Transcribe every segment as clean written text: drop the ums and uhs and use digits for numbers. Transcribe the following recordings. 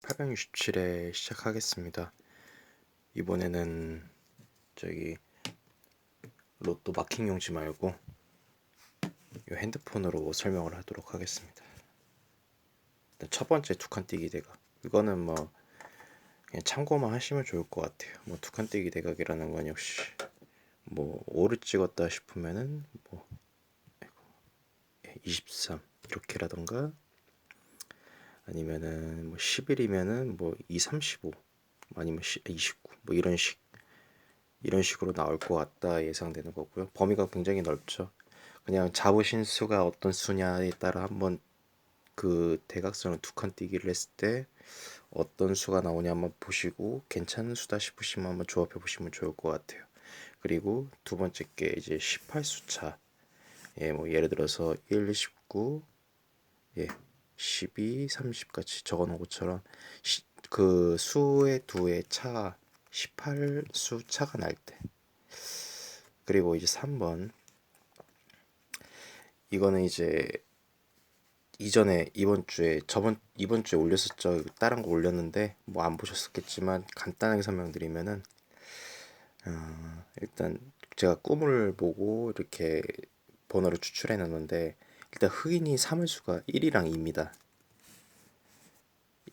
867회 시작하겠습니다. 이번에는 저기 로또 마킹 용지 말고 이 핸드폰으로 설명을 하도록 하겠습니다. 일단 첫 번째 두 칸 띄기 대각. 이거는 뭐 그냥 참고만 하시면 좋을 것 같아요. 뭐 두 칸 띄기 대각이라는 건 역시 뭐 5를 찍었다 싶으면은 뭐 23 이렇게라던가 아니면은 뭐 11이면은 뭐 2, 35 아니면 29 뭐 이런 식으로 나올 것 같다 예상되는 거고요. 범위가 굉장히 넓죠. 그냥 잡으신 수가 어떤 수냐에 따라 한번 그 대각선을 두 칸 띄기를 했을 때 어떤 수가 나오냐 한번 보시고 괜찮은 수다 싶으시면 한번 조합해 보시면 좋을 것 같아요. 그리고 두 번째 게 이제 18수차. 예, 뭐 예를 들어서 1, 19, 예, 12, 30 같이 적어 놓은 것처럼 그 수의 두의 차가 18수 차가 날 때. 그리고 이제 3번 이거는 이제 이전에 이번 주에 올렸었죠. 다른 거 올렸는데 뭐 안 보셨었겠지만 간단하게 설명드리면은 일단 제가 꿈을 보고 이렇게 번호를 추출해 놨는데 일단 흑인이 삼을수가 1이랑 2입니다.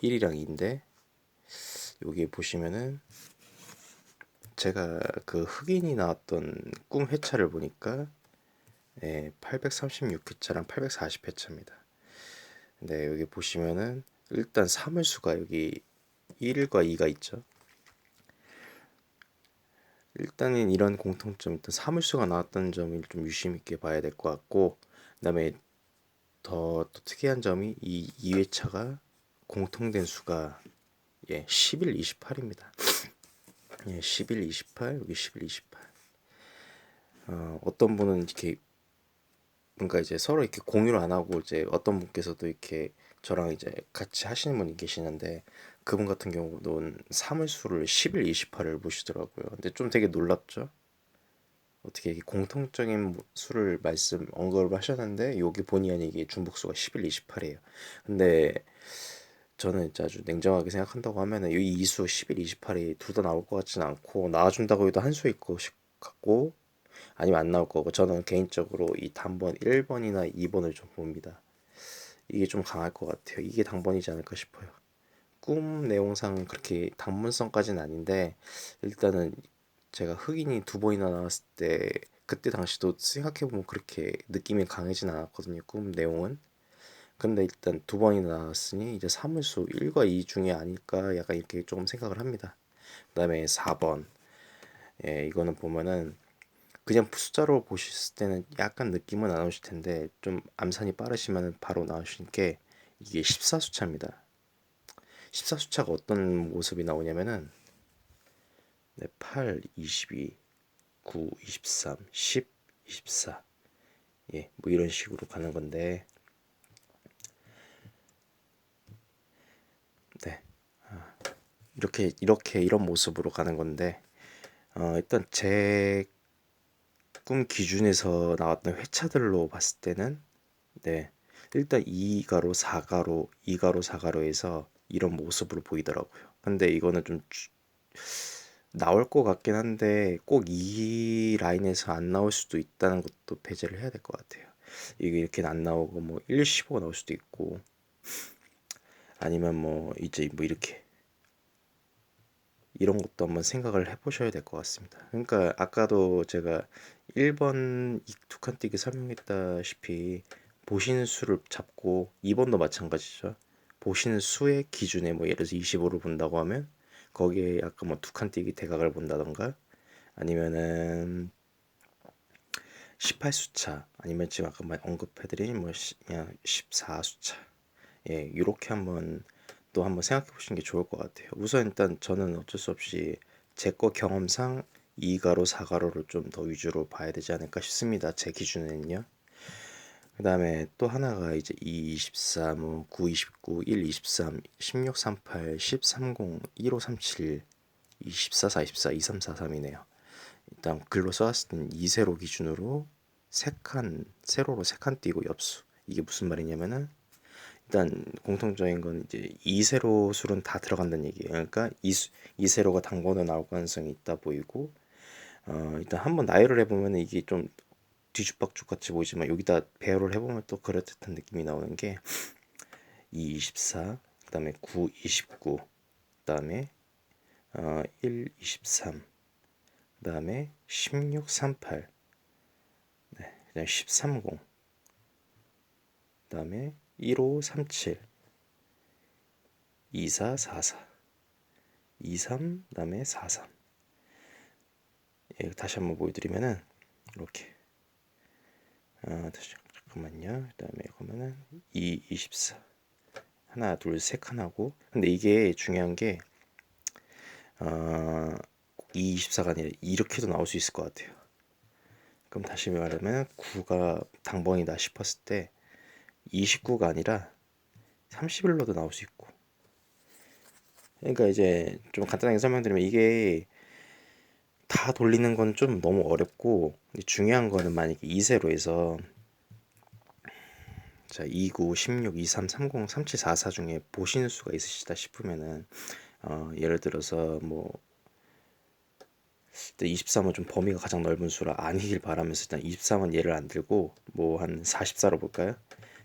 1이랑 2인데 여기 보시면은 제가 그 흑인이 나왔던 꿈 회차를 보니까 836회차랑 840회차입니다. 근데 여기 보시면은 일단 사물수가 여기 1과 2가 있죠. 일단은 이런 공통점, 일단 사물수가 나왔다는 점을 좀 유심 있게 봐야 될 것 같고, 그다음에 또 특이한 점이 이 2회차가 공통된 수가 11, 28입니다. 11, 28, 여기 11, 28. 어떤 분은 이렇게 뭔가 이제 서로 이렇게 공유를 안 하고 이제 어떤 분께서도 이렇게 저랑 이제 같이 하시는 분이 계시는데 그분 같은 경우는 사물수를 11, 28을 보시더라고요. 근데 좀 되게 놀랍죠? 어떻게 이게 공통적인 수를 언급을 하셨는데 여기 본의 아니게 중복수가 11, 28이에요. 근데 저는 이제 아주 냉정하게 생각한다고 하면은 이 이수 11, 28이 둘 다 나올 것 같지는 않고 나와준다고 해도 한 수일 것 같고 아니면 안 나올 거고 저는 개인적으로 이 단번 1번이나 2번을 좀 봅니다. 이게 좀 강할 것 같아요. 이게 당번이지 않을까 싶어요. 꿈 내용상 그렇게 당문성까지는 아닌데 일단은 제가 흑인이 두 번이나 나왔을 때 그때 당시도 생각해보면 그렇게 느낌이 강하진 않았거든요. 꿈 내용은. 근데 일단 두 번이나 나왔으니 이제 사물수 1과 2 중에 아닐까 약간 이렇게 조금 생각을 합니다. 그 다음에 4번. 이거는 보면은 그냥 숫자로 보셨을 때는 약간 느낌은 안 오실 텐데 좀 암산이 빠르시면 바로 나오실 게 이게 14수차입니다. 14수차가 어떤 모습이 나오냐면은 8, 22, 9, 23, 10, 24 뭐 이런 식으로 가는 건데 네 이렇게 이런 모습으로 가는 건데 일단 제 꿈 기준에서 나왔던 회차들로 봤을 때는 네 일단 2가로 4가로 2가로 4가로에서 이런 모습으로 보이더라고요. 근데 이거는 좀 나올 것 같긴 한데 꼭 이 라인에서 안 나올 수도 있다는 것도 배제를 해야 될 것 같아요. 이게 이렇게 안 나오고 뭐 1, 15가 나올 수도 있고 아니면 뭐 이제 뭐 이렇게 이런 것도 한번 생각을 해보셔야 될 것 같습니다. 그러니까 아까도 제가 1번 두 칸뛰기 설명했다시피 보시는 수를 잡고 2번도 마찬가지죠. 보시는 수의 기준에 뭐 예를 들어서 25를 본다고 하면 거기에 아까 뭐 두 칸뛰기 대각을 본다던가 아니면은 18수차 아니면 지금 아까 언급해드린 뭐 그냥 14수차 이렇게 한번 또 한번 생각해 보시는 게 좋을 것 같아요. 우선 일단 저는 어쩔 수 없이 제 거 경험상 2가로 4가로를 좀 더 위주로 봐야 되지 않을까 싶습니다. 제 기준에는요. 그 다음에 또 하나가 이제 2, 23, 뭐 9, 29, 1, 23, 16, 38, 10, 30, 15, 37, 24, 44, 23, 43이네요. 일단 글로 써왔을 때는 2세로 기준으로 세로로 3칸 띄고 엽수. 이게 무슨 말이냐면은 일단 공통적인 건 이제 이세로 술은 다 들어간다는 얘기예요. 그러니까 이세로가 당번에 나올 가능성이 있다 보이고, 일단 한번 나열을 해보면 이게 좀 뒤죽박죽 같이 보이지만 여기다 배열을 해보면 또 그럴듯한 느낌이 나오는 게 2, 24, 그다음에 9, 29, 그다음에 1, 23, 그다음에 16, 38, 그다음에 10, 30, 그다음에 15, 37, 24, 44, 23, 그다음에 43. 예, 다시 한번 보여드리면은 이렇게 다시 잠깐만요. 그다음에 그러면은 2, 24, 하나, 둘, 세 칸하고. 근데 이게 중요한 게 어, 2, 24가 아니라 이렇게도 나올 수 있을 것 같아요. 그럼 다시 말하면 9가 당번이다 싶었을 때 29가 아니라 31로도 나올 수 있고. 그러니까 이제 좀 간단하게 설명드리면 이게 다 돌리는 건 좀 너무 어렵고, 중요한 거는 만약에 2세로에서 자 29, 16, 23, 30, 37, 44 중에 보시는 수가 있으시다 싶으면은 예를 들어서 뭐 23은 좀 범위가 가장 넓은 수라 아니길 바라면서 일단 23은 예를 안 들고 뭐 한 44로 볼까요?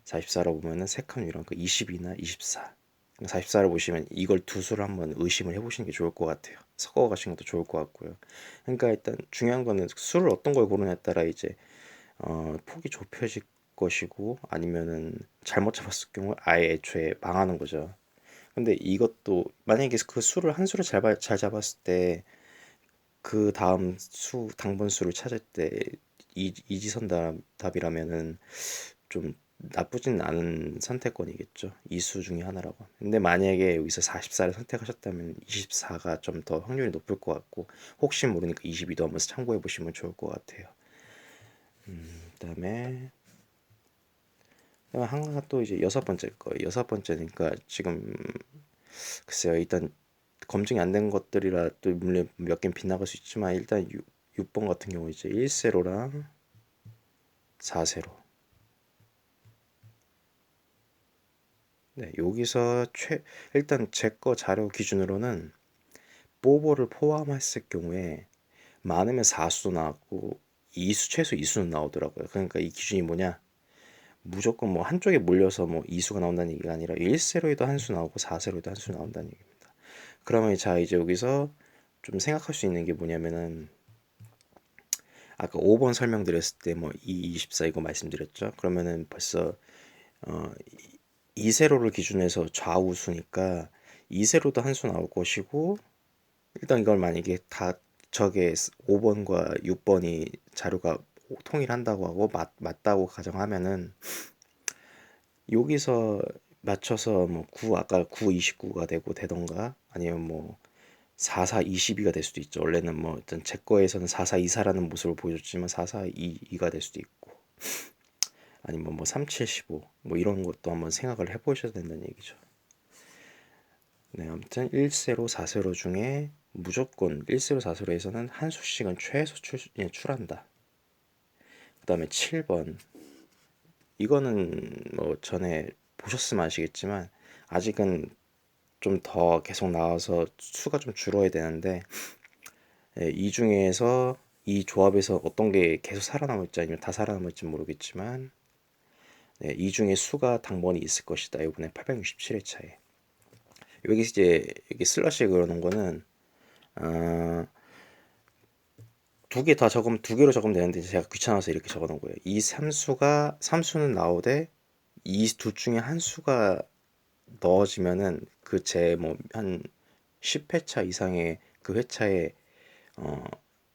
44로 보면은 세 칸 위로 그 22나 24. 44를 보시면 이걸 두 수를 한번 의심을 해보시는 게 좋을 것 같아요. 섞어 가시는 것도 좋을 것 같고요. 그러니까 일단 중요한 거는 수를 어떤 걸 고르냐에 따라 이제 폭이 좁혀질 것이고, 아니면은 잘못 잡았을 경우 아예 애초에 망하는 거죠. 근데 이것도 만약에 그 수를 한 수를 잘 잡았을 때 그 다음 수 당번수를 찾을 때 이지선 답이라면은 좀 나쁘진 않은 선택권이겠죠. 이 수 중에 하나라고. 근데 만약에 여기서 44를 선택하셨다면 24가 좀 더 확률이 높을 것 같고, 혹시 모르니까 22도 한번 참고해 보시면 좋을 것 같아요. 그다음에 하나가 또 이제 여섯 번째 거예요. 여섯 번째니까 지금 글쎄요. 일단 검증이 안 된 것들이라 또 물론 몇 개는 빗나갈 수 있지만, 일단 6번 같은 경우 이제 1세로랑 4세로. 네, 여기서 일단 제 거 자료 기준으로는 뽀뽀를 포함했을 경우에 많으면 4수도 나왔고 최소 2수는 나오더라고요. 그러니까 이 기준이 뭐냐? 무조건 뭐 한쪽에 몰려서 뭐 2수가 나온다는 얘기가 아니라 1세로에도 한 수 나오고 4세로에도 한 수 나온다는 얘기입니다. 그러면 자 이제 여기서 좀 생각할 수 있는 게 뭐냐면은, 아까 5번 설명드렸을 때 뭐 2, 24 이거 말씀드렸죠. 그러면은 벌써 어 2세로를 기준해서 좌우수니까 2세로도 한 수 나올 것이고, 일단 이걸 만약에 다 저게 5번과 6번이 자료가 통일한다고 하고 맞다고 가정하면은 여기서 맞춰서 뭐 9 아까 9 29가 되고 되던가, 아니면 뭐 44 22가 될 수도 있죠. 원래는 뭐 일단 제 거에서는 44 24라는 모습을 보여줬지만 44 22가 될 수도 있고, 아니면 뭐 37 15 뭐 이런 것도 한번 생각을 해보셔야 된다는 얘기죠. 네, 아무튼 1세로 4세로 중에 무조건 1세로 4세로에서는 한 수씩은 최소 출한다. 그 다음에 7번, 이거는 뭐 전에 보셨으면 아시겠지만 아직은 좀 더 계속 나와서 수가 좀 줄어야 되는데, 이 중에서 이 조합에서 어떤 게 계속 살아남을지 아니면 다 살아남을지 모르겠지만, 이 중에 수가 당번이 있을 것이다. 이번에 867회차에 여기 이제 여기 슬러시에 그러는 거는 두 개 다 적으면 두 개로 적으면 되는데 제가 귀찮아서 이렇게 적어놓은 거예요. 이 삼수는 나오되 이 둘 중에 한 수가 넣어지면은 그 제 뭐 한 10회차 이상의 그 회차에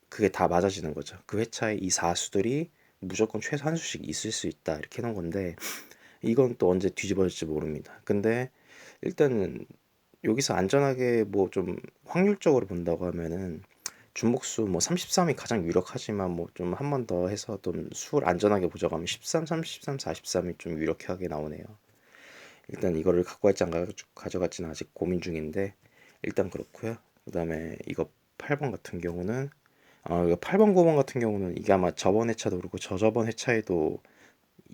그게 다 맞아지는 거죠. 그 회차에 이 사수들이 무조건 최소 한 수씩 있을 수 있다 이렇게 해놓은 건데, 이건 또 언제 뒤집어질지 모릅니다. 근데 일단은 여기서 안전하게 뭐 좀 확률적으로 본다고 하면은 주목수 뭐 33이 가장 유력하지만 뭐 좀 한 번 더 해서 좀 수를 안전하게 보자고 하면 13, 33, 43이 좀 유력하게 나오네요. 일단 이거를 갖고 갈지 안 가져갈지는 아직 고민 중인데 일단 그렇고요. 그다음에 이거 8번 같은 경우는 이거 8번 9번 같은 경우는 이게 아마 저번 회차도 그렇고 저저번 회차에도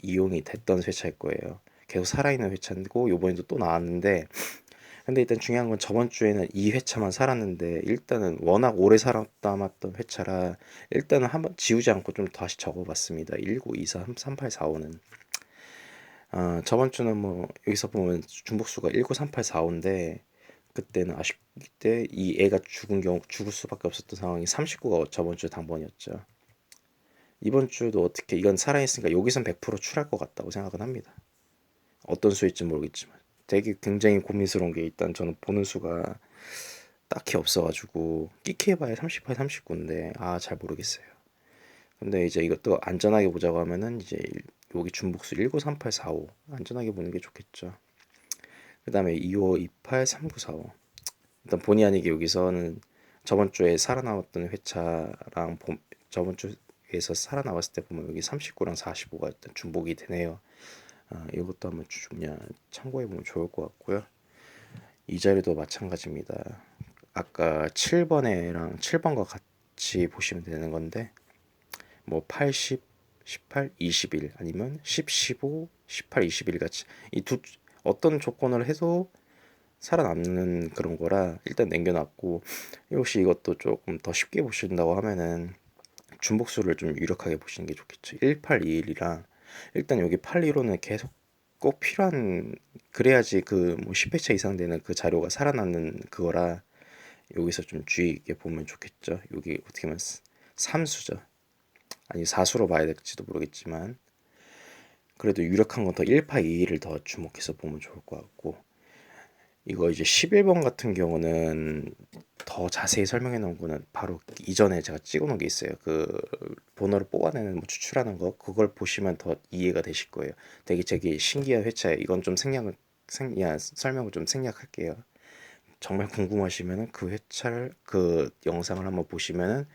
이용이 됐던 회차일 거예요. 계속 살아있는 회차고 요번에도 또 나왔는데, 근데 일단 중요한 건 저번 주에는 이 회차만 살았는데 일단은 워낙 오래 살았던 회차라 일단은 한번 지우지 않고 좀 다시 적어봤습니다. 19, 24, 38, 45는 저번 주는 뭐 여기서 보면 중복수가 19, 38, 45인데 그때는 아쉽게 이 애가 죽을 수밖에 없었던 상황이 39가 저번 주 당번이었죠. 이번 주도 어떻게 이건 살아있으니까 여기선 100% 출할 것 같다고 생각은 합니다. 어떤 수일지 모르겠지만 되게 굉장히 고민스러운 게 일단 저는 보는 수가 딱히 없어가지고 끼케해봐야 38, 39인데 잘 모르겠어요. 근데 이제 이것도 안전하게 보자고 하면은 이제 여기 중복수 19, 38, 45 안전하게 보는 게 좋겠죠. 그 다음에 25, 28, 39, 45 일단 본의 아니게 여기서는 저번 주에 살아남았던 회차랑 저번 주에서 살아남았을 때 보면 여기 39랑 45가 일단 중복이 되네요. 이것도 한번 그냥 참고해 보면 좋을 것 같고요. 이 자리도 마찬가지입니다. 아까 7번 애랑 7번과 같이 보시면 되는 건데 뭐 80, 18, 21 아니면 10, 15, 18, 21 같이 이 두 어떤 조건을 해도 살아남는 그런 거라 일단 남겨놨고, 혹시 이것도 조금 더 쉽게 보신다고 하면은 중복수를 좀 유력하게 보시는 게 좋겠죠. 1821이랑 일단 여기 82로는 계속 꼭 필요한, 그래야지 그 뭐 10회차 이상 되는 그 자료가 살아남는 그거라 여기서 좀 주의 있게 보면 좋겠죠. 여기 어떻게 보면 3수죠. 아니 4수로 봐야 될지도 모르겠지만 그래도 유력한 건 더 1822를 더 주목해서 보면 좋을 것 같고, 이거 이제 11번 같은 경우는 더 자세히 설명해 놓은 거는 바로 이전에 제가 찍어 놓은 게 있어요. 그 번호를 뽑아내는 뭐 추출하는 거 그걸 보시면 더 이해가 되실 거예요. 되게 신기한 회차에 이건 좀 설명을 좀 생략할게요. 정말 궁금하시면은 그 회차를 그 영상을 한번 보시면은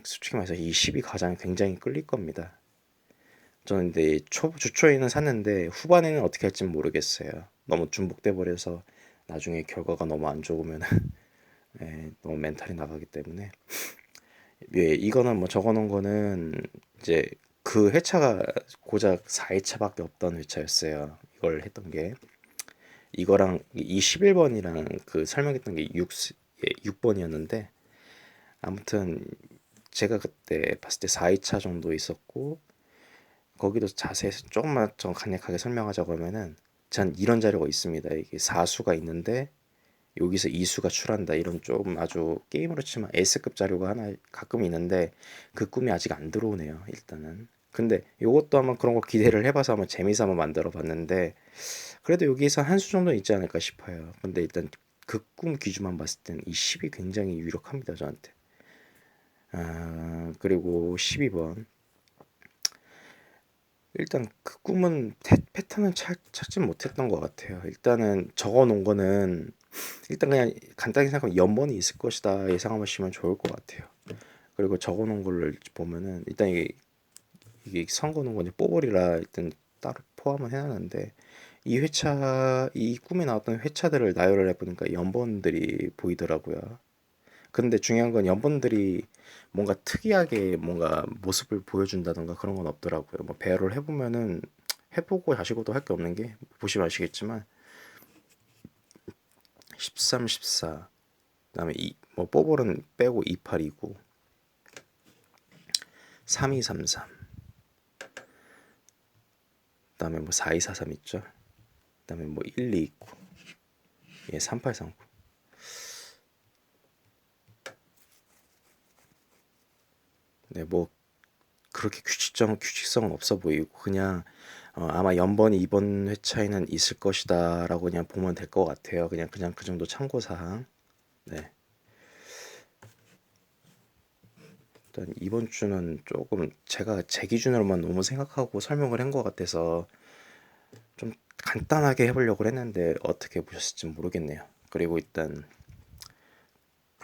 솔직히 말해서 이 10이 가장 굉장히 끌릴 겁니다. 저는 근데 주초에는 샀는데 후반에는 어떻게 할지는 모르겠어요. 너무 중복돼 버려서 나중에 결과가 너무 안 좋으면 너무 멘탈이 나가기 때문에. 예, 이거는 뭐 적어놓은 거는 이제 그 회차가 고작 4회차밖에 없던 회차였어요. 이걸 했던 게 이거랑 이 11번이랑 그 설명했던 게 6번이었는데 아무튼 제가 그때 봤을 때 4회차 정도 있었고, 거기도 자세히 조금만 좀 간략하게 설명하자고 하면은 전 이런 자료가 있습니다. 이게 4수가 있는데 여기서 2수가 출한다 이런 좀 아주 게임으로 치면 S급 자료가 하나 가끔 있는데 그 꿈이 아직 안 들어오네요. 일단은. 근데 요것도 한번 그런 거 기대를 해봐서 한번 재미삼아 한번 만들어 봤는데 그래도 여기서 한 수 정도 있지 않을까 싶어요. 근데 일단 그 꿈 기준만 봤을 때는 이 10이 굉장히 유력합니다 저한테. 그리고 12번 일단 그 꿈은 패턴은 찾지 못했던 것 같아요. 일단은 적어 놓은 거는 일단 그냥 간단히 생각하면 연번이 있을 것이다 예상하시면 좋을 것 같아요. 그리고 적어 놓은 거를 보면은 일단 이게 선거 놓은 건지 뽀글이라 일단 따로 포함을 해놨는데 이 꿈에 나왔던 회차들을 나열을 해보니까 연번들이 보이더라고요. 근데 중요한 건 연번들이 뭔가 특이하게 뭔가 모습을 보여준다던가 그런 건 없더라고요. 뭐 배열을 해보면은 해보고 자시고도 할 게 없는 게 보시면 아시겠지만 13, 14 그다음에 뭐 뽀볼은 빼고 28이고 3233 그다음에 뭐 4243 있죠. 그다음에 뭐 12 있고 3839 네, 뭐 그렇게 규칙성은 없어 보이고 그냥 아마 연번이 이번 회차에는 있을 것이다라고 그냥 보면 될 것 같아요. 그냥 그 정도 참고 사항. 네. 일단 이번 주는 조금 제가 제 기준으로만 너무 생각하고 설명을 한 것 같아서 좀 간단하게 해보려고 했는데 어떻게 보셨을지 모르겠네요. 그리고 일단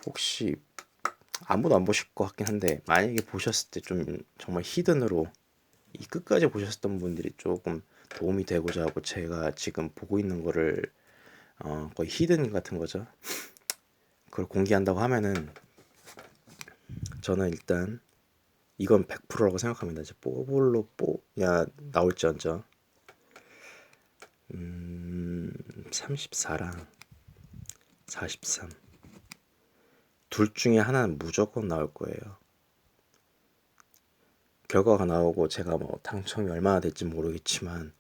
혹시 아무도 안 보실 것 같긴 한데 만약에 보셨을 때 좀 정말 히든으로 이 끝까지 보셨던 분들이 조금 도움이 되고자 하고 제가 지금 보고 있는 거를 거의 히든 같은 거죠. 그걸 공개한다고 하면은 저는 일단 이건 100%라고 생각합니다. 이제 뽀볼로 뽀야 나올지언정 34랑 43 둘 중에 하나는 무조건 나올 거예요. 결과가 나오고 제가 뭐 당첨이 얼마나 될지 모르겠지만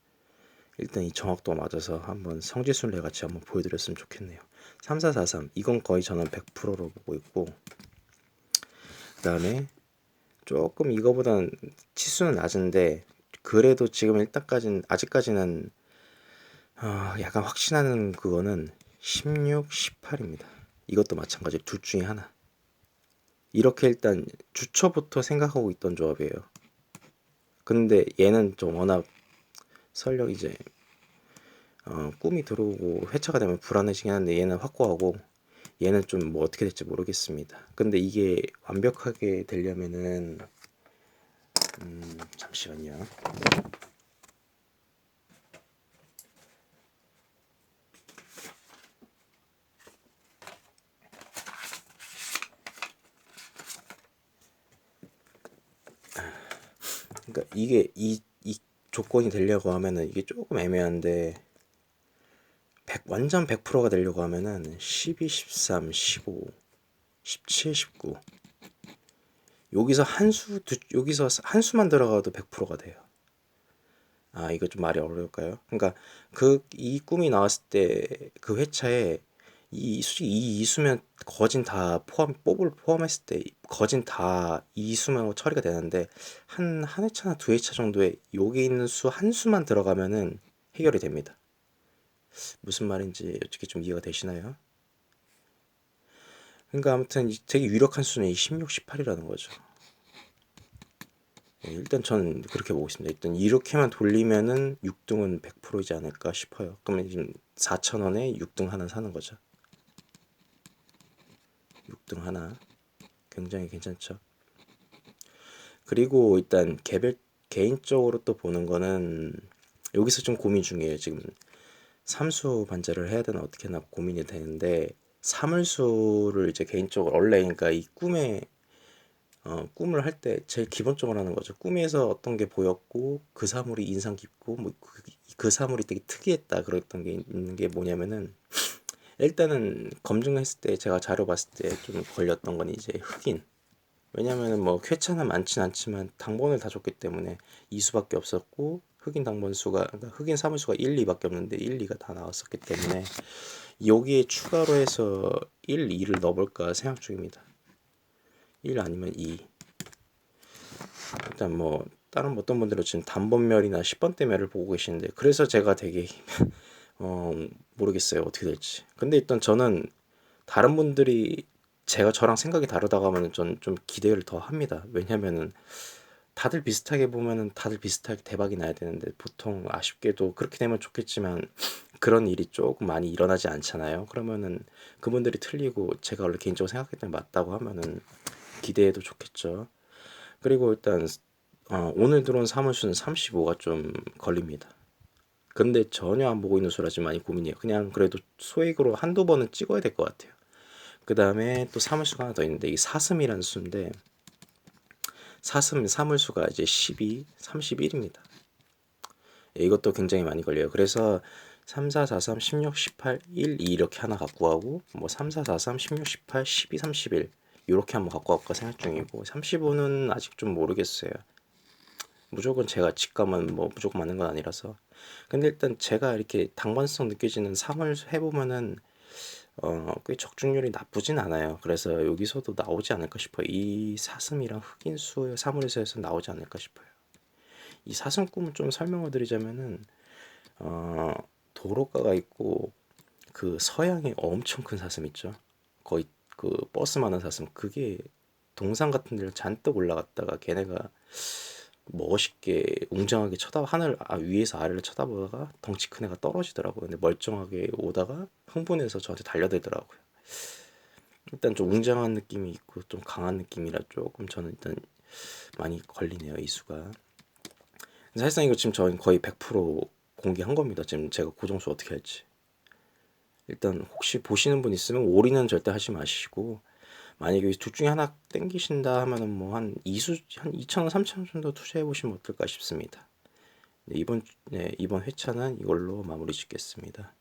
일단 이 정확도가 맞아서 한번 성지순례 같이 한번 보여드렸으면 좋겠네요. 3443 이건 거의 저는 100%로 보고 있고, 그 다음에 조금 이거보다는 치수는 낮은데 그래도 지금 일단까지는 아직까지는 약간 확신하는 그거는 16, 18입니다. 이것도 마찬가지로 둘 중에 하나. 이렇게 일단 주초부터 생각하고 있던 조합이에요. 근데 얘는 좀 워낙 설령 이제 꿈이 들어오고 회차가 되면 불안해지긴 한데 얘는 확고하고 얘는 좀 뭐 어떻게 될지 모르겠습니다. 근데 이게 완벽하게 되려면은 잠시만요. 그러니까 이게 이 조건이 되려고 하면은 이게 조금 애매한데 완전 100%가 되려고 하면은 12, 13, 15, 17, 19 여기서 한 수만 들어가도 100%가 돼요. 아, 이거 좀 말이 어려울까요? 그러니까 이 꿈이 나왔을 때 그 회차에 솔직히 이 이수면 거진 다 뽑을 포함했을 때 거진 다 이수면 처리가 되는데 한 회차나 두 회차 정도에 여기 있는 수 한 수만 들어가면은 해결이 됩니다. 무슨 말인지 어떻게 좀 이해가 되시나요? 그러니까 아무튼 되게 유력한 수는 이 16, 18이라는 거죠. 일단 저는 그렇게 보고 있습니다. 일단 이렇게만 돌리면은 6등은 100%이지 않을까 싶어요. 그러면 지금 4,000원에 6등 하나 사는 거죠. 6등 하나 굉장히 괜찮죠. 그리고 일단 개인적으로 또 보는 거는 여기서 좀 고민 중이에요. 지금 삼수 반제를 해야 되나 어떻게 하나 고민이 되는데 사물수를 이제 개인적으로 원래 그러니까 이 꿈을 할 때 제일 기본적으로 하는 거죠. 꿈에서 어떤 게 보였고 그 사물이 인상 깊고 뭐 그 사물이 되게 특이했다 그랬던 게 있는 게 뭐냐면은 일단은 검증했을 때 제가 자료 봤을 때 좀 걸렸던 건 이제 흑인. 왜냐면은 뭐 쾌차는 많진 않지만 당번을 다 줬기 때문에 2수밖에 없었고 흑인 당번 수가 그러니까 흑인 사물수가 1, 2밖에 없는데 1, 2가 다 나왔었기 때문에 여기에 추가로 해서 1, 2를 넣어볼까 생각 중입니다. 1 아니면 2. 일단 뭐 다른 어떤 분들은 지금 단번멸이나 10번대멸을 보고 계시는데 그래서 제가 되게 어 모르겠어요 어떻게 될지. 근데 일단 저는 다른 분들이 저랑 생각이 다르다고 하면 좀 기대를 더 합니다. 왜냐면은 다들 비슷하게 보면은 다들 비슷하게 대박이 나야 되는데 보통 아쉽게도 그렇게 되면 좋겠지만 그런 일이 조금 많이 일어나지 않잖아요. 그러면은 그분들이 틀리고 제가 원래 개인적으로 생각했던 게 맞다고 하면은 기대해도 좋겠죠. 그리고 일단 오늘 들어온 사무수는 35가 좀 걸립니다. 근데 전혀 안 보고 있는 수라 지금 많이 고민이에요. 그냥 그래도 소액으로 한두 번은 찍어야 될 것 같아요. 그 다음에 또 사물수가 하나 더 있는데 이 사슴이라는 수인데 사물수가 이제 12, 31입니다. 이것도 굉장히 많이 걸려요. 그래서 3, 4, 4, 3, 16, 18, 1, 2 이렇게 하나 갖고 가고 뭐 3, 4, 4, 3, 16, 18, 12, 31 이렇게 한번 갖고 갈까 생각 중이고 35는 아직 좀 모르겠어요. 무조건 제가 직감은 뭐 무조건 맞는 건 아니라서. 근데 일단 제가 이렇게 당관성 느껴지는 상을 해보면은 꽤 적중률이 나쁘진 않아요. 그래서 여기서도 나오지 않을까 싶어요. 이 사슴이랑 흑인수 사물에서 나오지 않을까 싶어요. 이 사슴 꿈을 좀 설명을 드리자면은 어, 도로가가 있고 그 서양에 엄청 큰 사슴 있죠. 거의 그 버스만한 사슴. 그게 동산 같은 데를 잔뜩 올라갔다가 걔네가 멋있게 웅장하게 하늘 위에서 아래를 쳐다보다가 덩치 큰 애가 떨어지더라고요. 근데 멀쩡하게 오다가 흥분해서 저한테 달려들더라고요. 일단 좀 웅장한 느낌이 있고 좀 강한 느낌이라 조금 저는 일단 많이 걸리네요 이 수가. 사실상 이거 지금 저희 거의 100% 공개한 겁니다. 지금 제가 고정수 어떻게 할지. 일단 혹시 보시는 분 있으면 올인은 절대 하지 마시고 만약에 둘 중에 하나 땡기신다 하면은 뭐 한 2수 한 2,000원, 3,000원 정도 투자해 보시면 어떨까 싶습니다. 네, 이번 회차는 이걸로 마무리 짓겠습니다.